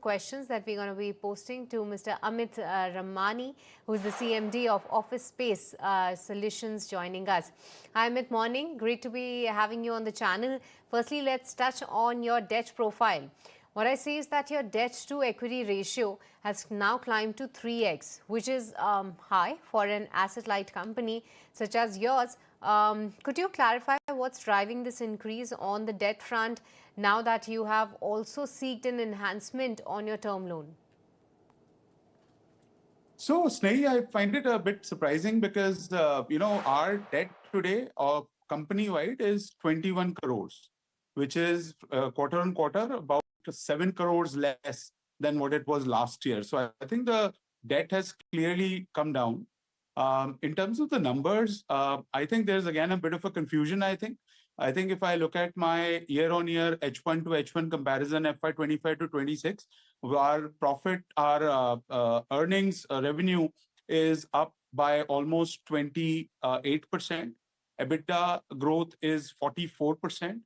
questions that we're going to be posting to Mr. Amit Ramani, who's the CMD of Office Space Solutions, joining us. Hi, Amit, morning. Great to be having you on the channel. Firstly, let's touch on your debt profile. What I see is that your debt to equity ratio has now climbed to 3x, which is high for an asset-light company such as yours. Could you clarify what's driving this increase on the debt front now that you have also sought an enhancement on your term loan? So, Snehi, I find it a bit surprising because, our debt today company-wide is 21 crores, which is quarter on quarter about 7 crores less than what it was last year. So I think the debt has clearly come down. In terms of the numbers, I think there's again a bit of a confusion, I think if I look at my year-on-year H1 to H1 comparison, FY25 to 26, our profit, our earnings revenue is up by almost 28%. EBITDA growth is 44%.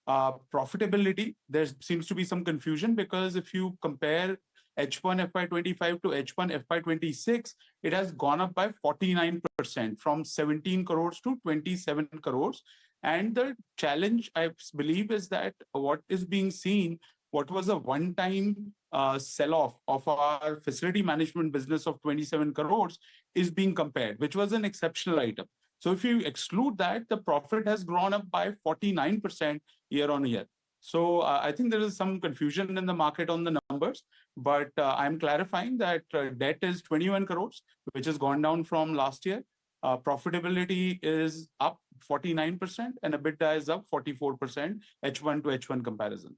Profitability, there seems to be some confusion because if you compare H1 FY25 to H1 FY26, it has gone up by 49% from 17 crores to 27 crores. And the challenge, I believe, is that what is being seen, what was a one-time sell-off of our facility management business of 27 crores is being compared, which was an exceptional item. So if you exclude that, the profit has grown up by 49% year on year. So I think there is some confusion in the market on the numbers, but I'm clarifying that debt is 21 crores, which has gone down from last year. Profitability is up 49% and EBITDA is up 44% H1 to H1 comparison.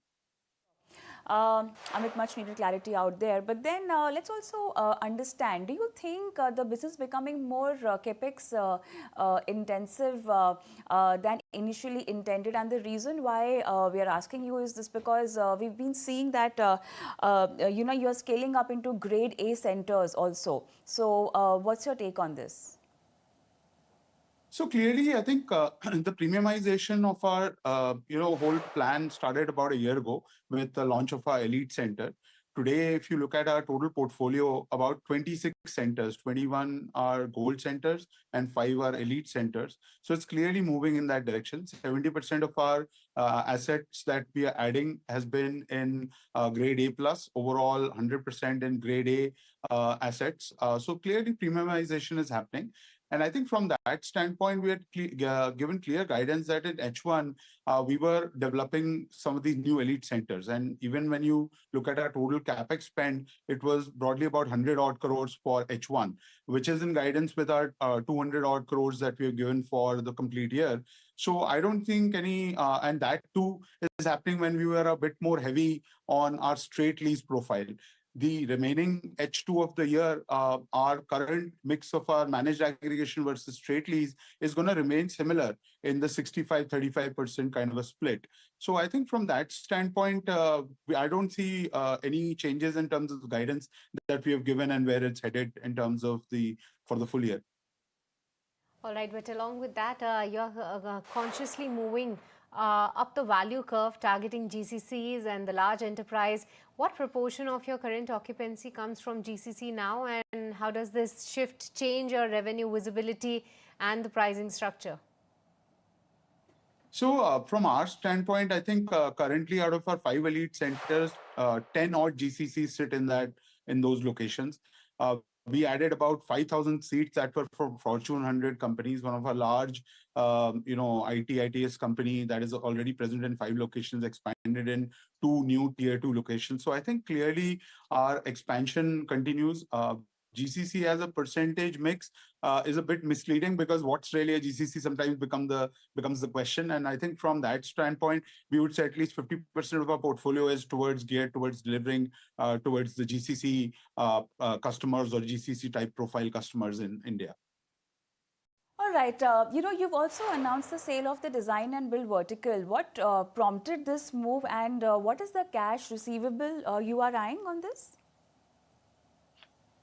Amit, much needed clarity out there. But then let's also understand, do you think the business becoming more capex intensive than initially intended? And the reason why we are asking you is this because we've been seeing that, you're scaling up into grade A centers also. So what's your take on this? So clearly, I think the premiumization of our, whole plan started about a year ago with the launch of our Elite Center. Today, if you look at our total portfolio, about 26 centers, 21 are Gold centers and 5 are Elite centers. So it's clearly moving in that direction. 70% of our assets that we are adding has been in grade A plus, overall 100% in grade A assets. So clearly premiumization is happening. And I think from that standpoint, we had given clear guidance that in H1, we were developing some of these new Elite centers. And even when you look at our total CapEx spend, it was broadly about 100 odd crores for H1, which is in guidance with our 200 odd crores that we have given for the complete year. So I don't think any, and that too is happening when we were a bit more heavy on our straight lease profile. The remaining H2 of the year, our current mix of our managed aggregation versus straight lease is going to remain similar in the 65-35% kind of a split. So I think from that standpoint, I don't see any changes in terms of the guidance that we have given and where it's headed in terms of for the full year. All right, but along with that, you're consciously moving up the value curve, targeting GCCs and the large enterprise. What proportion of your current occupancy comes from GCC now, and how does this shift change your revenue visibility and the pricing structure? So from our standpoint, I think currently out of our 5 Elite centers, 10 odd GCCs sit in those locations. We added about 5,000 seats that were for Fortune 100 companies, one of our large, ITeS company that is already present in 5 locations, expanded in 2 new tier 2 locations. So I think clearly our expansion continues. GCC as a percentage mix is a bit misleading because what's really a GCC sometimes becomes the question. And I think from that standpoint, we would say at least 50% of our portfolio is geared towards delivering towards the GCC customers or GCC type profile customers in India. All right. You've also announced the sale of the design and build vertical. What prompted this move, and what is the cash receivable you are eyeing on this?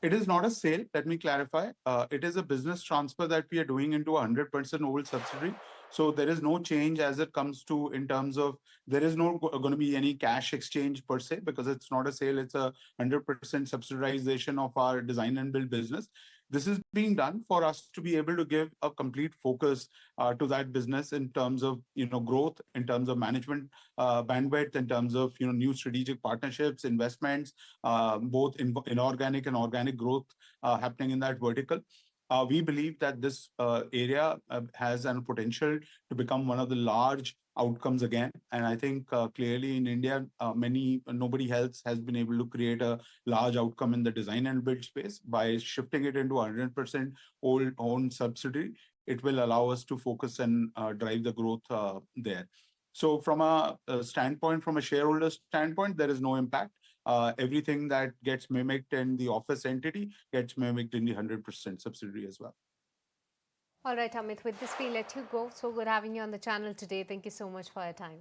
It is not a sale, let me clarify. It is a business transfer that we are doing into a 100% old subsidiary. So there is no change as it comes to in terms of there is no going to be any cash exchange per se because it's not a sale, it's a 100% subsidization of our design and build business. This is being done for us to be able to give a complete focus to that business in terms of growth, in terms of management bandwidth, in terms of new strategic partnerships, investments, both in inorganic and organic growth happening in that vertical. We believe that this area has an potential to become one of the large outcomes again. And I think clearly in India, nobody else has been able to create a large outcome in the design and build space. By shifting it into 100% own subsidiary, it will allow us to focus and drive the growth there. So from a standpoint, from a shareholder standpoint, there is no impact. Everything that gets mimicked in the office entity gets mimicked in the 100% subsidiary as well. All right, Amit, with this, we let you go. So good having you on the channel today. Thank you so much for your time.